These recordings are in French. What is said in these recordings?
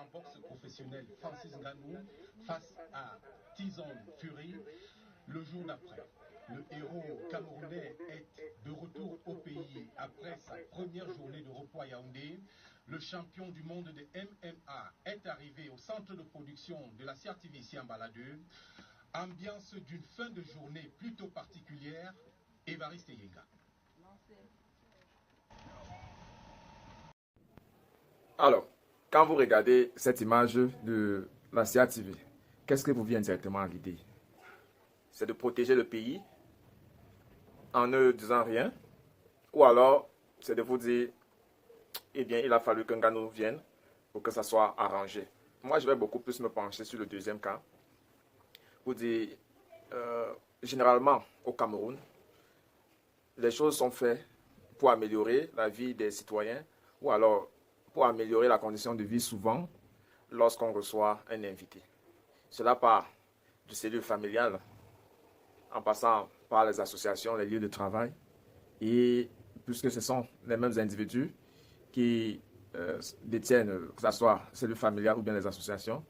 en boxe professionnel Francis Ngannou face à Tyson Fury le jour d'après. Le héros camerounais est de retour au pays après sa première journée de repos à Yaoundé. Le champion du monde de MMA est arrivé au centre de production de la CRTV ici en Baladeux. Ambiance d'une fin de journée plutôt particulière. Évariste Yenga. Alors, quand vous regardez cette image de la CRTV, qu'est-ce que vous vient directement à l'idée? C'est de protéger le pays en ne disant rien, ou alors c'est de vous dire, eh bien, il a fallu qu'un Ngannou vienne pour que ça soit arrangé. Moi, je vais beaucoup plus me pencher sur le deuxième cas. Vous dire, généralement, au Cameroun, les choses sont faites pour améliorer la vie des citoyens, ou alors pour améliorer la condition de vie souvent lorsqu'on reçoit un invité. Cela part du cellule familiale, en passant par les associations, les lieux de travail, et puisque ce sont les mêmes individus qui détiennent, que ce soit cellule familiale ou bien les associations,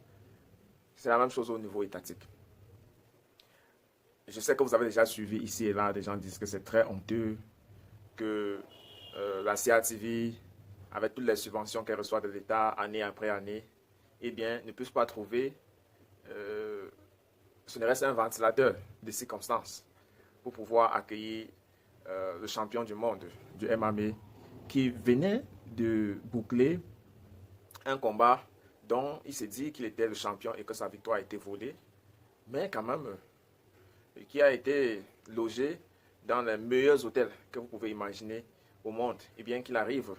c'est la même chose au niveau étatique. Je sais que vous avez déjà suivi ici et là, des gens disent que c'est très honteux, que la CRTV, avec toutes les subventions qu'elle reçoit de l'État année après année, eh bien, ne puisse pas trouver, ce ne reste un ventilateur de circonstances pour pouvoir accueillir le champion du monde du MMA qui venait de boucler un combat dont il s'est dit qu'il était le champion et que sa victoire a été volée, mais quand même, qui a été logé dans les meilleurs hôtels que vous pouvez imaginer au monde, et bien qu'il arrive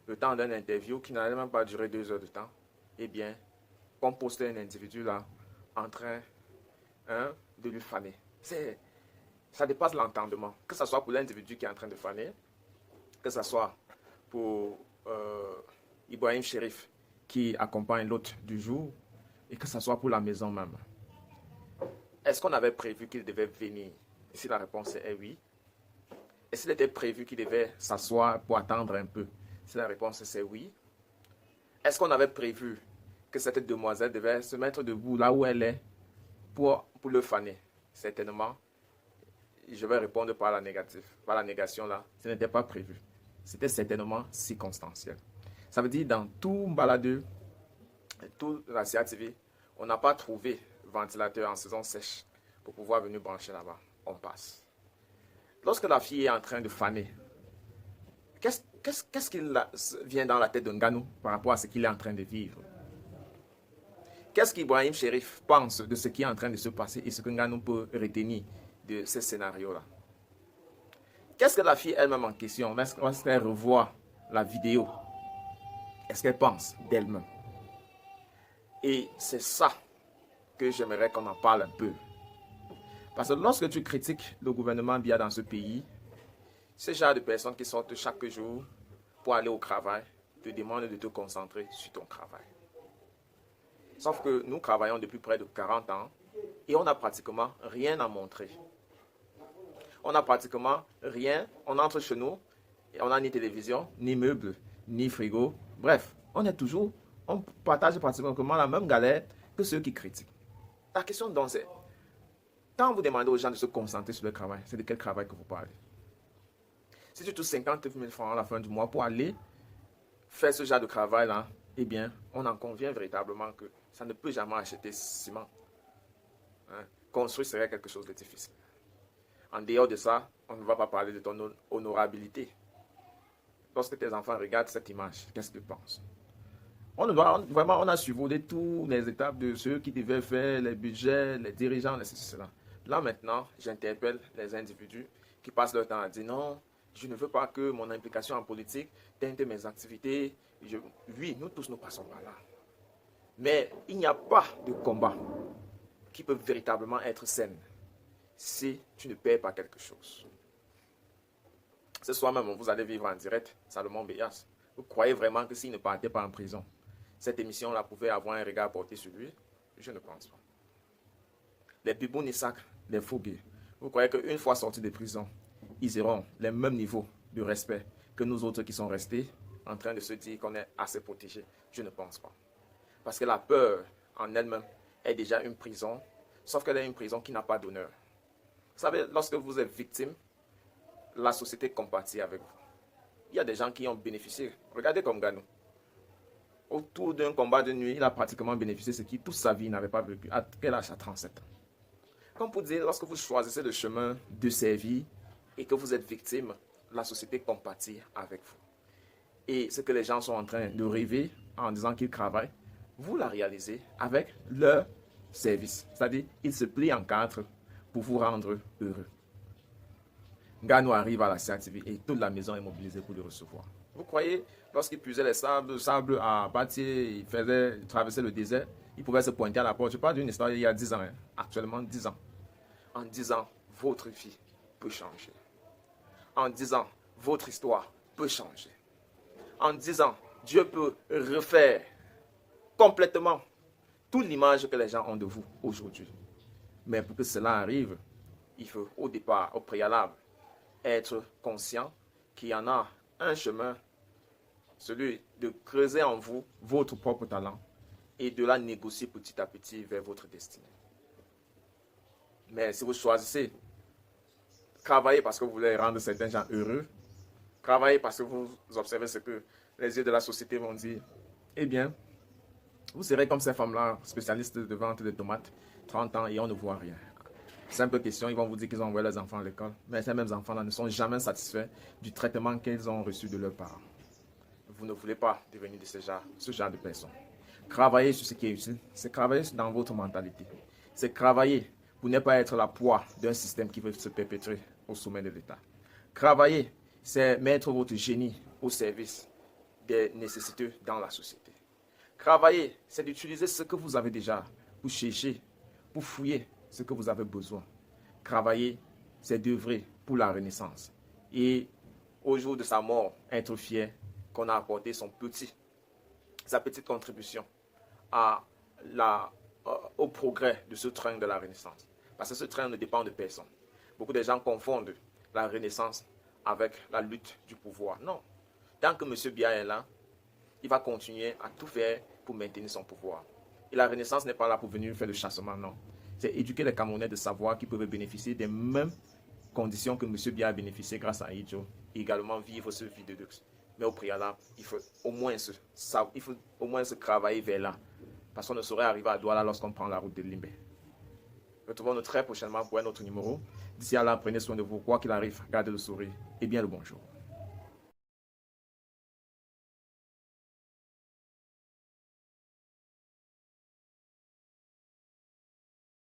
le temps d'une interview qui n'allait même pas durer 2 heures de temps, eh bien, on postait un individu là en train de lui faner. Ça dépasse l'entendement, que ce soit pour l'individu qui est en train de faner, que ce soit pour Ibrahim Chérif qui accompagne l'hôte du jour, et que ce soit pour la maison même. Est-ce qu'on avait prévu qu'il devait venir? Si la réponse est oui. Est-ce qu'il était prévu qu'il devait s'asseoir pour attendre un peu? Si la réponse est oui. Est-ce qu'on avait prévu que cette demoiselle devait se mettre debout là où elle est pour le faner? Certainement. Je vais répondre par la négative, par la négation là. Ce n'était pas prévu. C'était certainement circonstanciel. Ça veut dire dans tout Baladeux, toute la CRTV, on n'a pas trouvé ventilateur en saison sèche pour pouvoir venir brancher là-bas. On passe. Lorsque la fille est en train de faner, qu'est-ce qui vient dans la tête de Ngannou par rapport à ce qu'il est en train de vivre? Qu'est-ce qu'Ibrahim Chérif pense de ce qui est en train de se passer et ce que Ngannou peut retenir de ce scénario-là? Qu'est-ce que la fille elle-même en question, lorsqu'elle revoit la vidéo, est-ce qu'elle pense d'elle-même? Et c'est ça que j'aimerais qu'on en parle un peu. Parce que lorsque tu critiques le gouvernement Biya dans ce pays, ce genre de personnes qui sortent chaque jour pour aller au travail te demandent de te concentrer sur ton travail. Sauf que nous travaillons depuis près de 40 ans et on n'a pratiquement rien à montrer. On n'a pratiquement rien. On entre chez nous et on n'a ni télévision, ni meubles, ni frigo. Bref, on partage pratiquement la même galère que ceux qui critiquent. La question donc c'est, quand vous demandez aux gens de se concentrer sur le travail, c'est de quel travail que vous parlez? Si tu touches 50 000 francs à la fin du mois pour aller faire ce genre de travail-là, eh bien, on en convient véritablement que ça ne peut jamais acheter ciment. Construire serait quelque chose de difficile. En dehors de ça, on ne va pas parler de ton honorabilité. Lorsque tes enfants regardent cette image, qu'est-ce qu'ils pensent? On a survolé toutes les étapes de ceux qui devaient faire les budgets, les dirigeants, etc. Là maintenant, j'interpelle les individus qui passent leur temps à dire non, je ne veux pas que mon implication en politique teinte mes activités. Oui, nous tous nous passons par là. Mais il n'y a pas de combat qui peut véritablement être sain si tu ne payes pas quelque chose. Ce soir même, vous allez vivre en direct Salomon Béas. Vous croyez vraiment que s'il ne partait pas en prison, cette émission-là pouvait avoir un regard porté sur lui? Je ne pense pas. Les Bibou Nissak, les Fougues, vous croyez qu'une fois sortis de prison, ils auront les mêmes niveaux de respect que nous autres qui sont restés en train de se dire qu'on est assez protégés? Je ne pense pas. Parce que la peur en elle-même est déjà une prison, sauf qu'elle est une prison qui n'a pas d'honneur. Vous savez, lorsque vous êtes victime, la société compatit avec vous. Il y a des gens qui ont bénéficié. Regardez comme Ganou. Autour d'un combat de nuit, il a pratiquement bénéficié ce qui toute sa vie n'avait pas vécu. À quel âge? À 37 ans. Comme pour dire, lorsque vous choisissez le chemin de servir et que vous êtes victime, la société compatit avec vous. Et ce que les gens sont en train de rêver en disant qu'ils travaillent, vous la réalisez avec leur service. C'est-à-dire, ils se plient en quatre pour vous rendre heureux. Ganou arrive à la CATV et toute la maison est mobilisée pour le recevoir. Vous croyez, lorsqu'il puisait les sables, le sable à bâtir, il traversait le désert, il pouvait se pointer à la porte. Je parle d'une histoire il y a 10 ans, hein, actuellement 10 ans. En 10 ans, votre vie peut changer. En 10 ans, votre histoire peut changer. En 10 ans, Dieu peut refaire complètement toute l'image que les gens ont de vous aujourd'hui. Mais pour que cela arrive, il faut au départ, au préalable, être conscient qu'il y en a un chemin, celui de creuser en vous votre propre talent et de la négocier petit à petit vers votre destinée. Mais si vous choisissez travailler parce que vous voulez rendre certains gens heureux, travailler parce que vous observez ce que les yeux de la société vont dire, eh bien, vous serez comme ces femmes-là, spécialistes de vente de tomates, 30 ans et on ne voit rien. Simple question, ils vont vous dire qu'ils ont envoyé leurs enfants à l'école, mais ces mêmes enfants-là ne sont jamais satisfaits du traitement qu'ils ont reçu de leurs parents. Vous ne voulez pas devenir de ce genre de personnes. Travailler sur ce qui est utile, c'est travailler dans votre mentalité. C'est travailler pour ne pas être la proie d'un système qui veut se perpétrer au sommet de l'État. Travailler, c'est mettre votre génie au service des nécessiteux dans la société. Travailler, c'est d'utiliser ce que vous avez déjà pour chercher, pour fouiller ce que vous avez besoin. Travailler, c'est d'œuvrer pour la renaissance. Et au jour de sa mort, être fier qu'on a apporté sa petite contribution au progrès de ce train de la renaissance. Parce que ce train ne dépend de personne. Beaucoup de gens confondent la renaissance avec la lutte du pouvoir. Non. Tant que M. Biya est là, il va continuer à tout faire pour maintenir son pouvoir. Et la renaissance n'est pas là pour venir faire le chassement, non. C'est éduquer les Camerounais de savoir qu'ils peuvent bénéficier des mêmes conditions que M. Biya a bénéficié grâce à Idjo, et également vivre ce vie de luxe. Mais au préalable, il faut au moins se travailler vers là. Parce qu'on ne saurait arriver à Douala lorsqu'on prend la route de Limbe. Retrouvons-nous très prochainement pour un autre numéro. D'ici là, prenez soin de vous, quoi qu'il arrive, gardez le sourire et bien le bonjour.